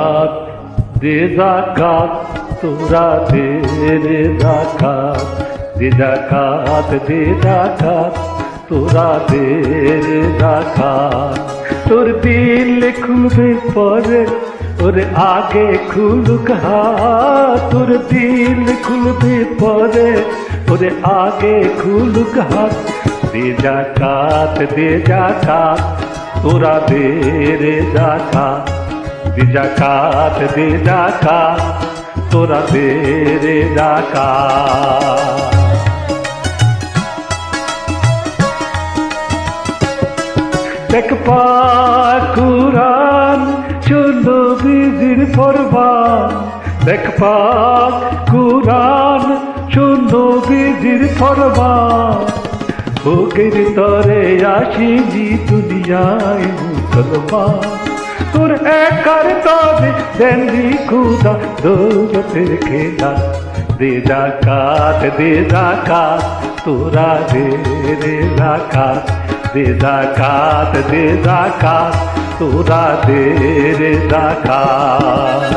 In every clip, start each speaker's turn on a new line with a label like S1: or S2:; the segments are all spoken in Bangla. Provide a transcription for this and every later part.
S1: জাকাত দে জাকাত তোরা দে রে জাকাত দে জাকাত দে জাকাত তোরা দে রে জাকাত তোর দিল খুলবে পরে ওরে আগে খুলুক হাত তোর দিল খুলবে পরে ওরে আগে খুলুক হাত দে জাকাত তোরা দে রে জাকাত দে জাকাত তোরা দে রে জাকাত দেখ পাক কুরআন চলো বিজির ফরমান দেখ পাক কুরআন চলো বিজির ফরমান ভোগের তরে আসিনি দুনিয়ায় মুসলমান তোর একার তরে দেননি খুদা দৌলতের খেলা দে জাকাত তোরা দে রে জাকাত দে জাকাত তোরা দে রে জাকাত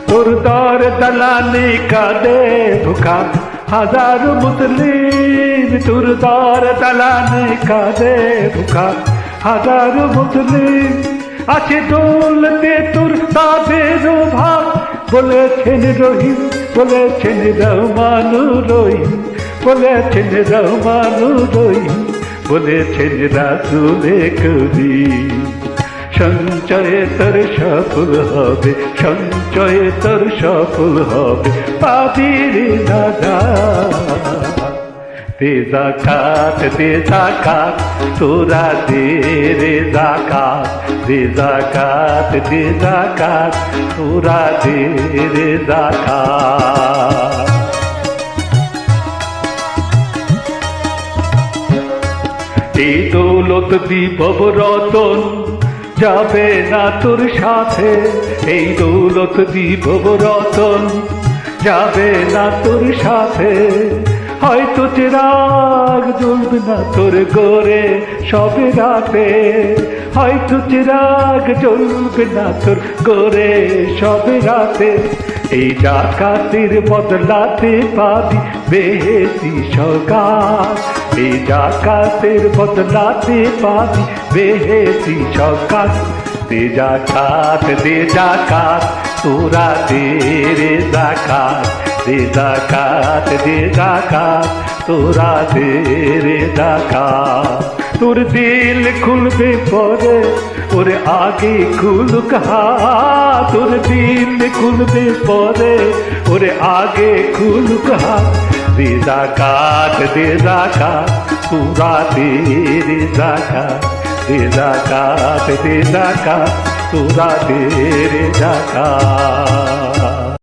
S1: তোর দর দলালি কাঁদে ভুখা হাজারো মুসলিম তোর দর দলালি কাঁদে ভুখা হাজারো মুসলিম আছে দৌলতে তোর তাদের ভাব বলেছেন রহিম বলেছেন রহমানুর রহিম বলেছেন রহমানুর রহিম বলেছেন রাসূলে করিম সঞ্চয়ে তোর সফল হবে সঞ্চয়ে তোর সফল হবে পাবি রে দাদা দে জাকাত তোরা দে রে জাকাত দে জাকাত তোরা দে রে জাকাত এই দৌলত বিভব রতন যাবে না তোর সাথে এই দৌলত বিভব রতন যাবে না তোর সাথে হয়তো চিরাগ জ্বলবে না তোর গোরে সবে রাতে হয়তো চিরাগ জ্বলবে না তোর গোরে সবে রাতে এই জাকাতের বদলাতে পাবি বেহেশতি সওগাত এই জাকাতের বদলাতে পাবি বেহেশতি সওগাত দে জাকাত তোরা দে রে জাকাত দে জাকাত তোরা দে রে জাকাত তোর দিল খুলবে পরে ওরে আগে খুলুক হাত তোর দিল খুলবে পরে ওরে আগে খুলুক হাত দে জাকাত তোরা দে রে জাকাত দে জাকাত তোরা দে রে জাকাত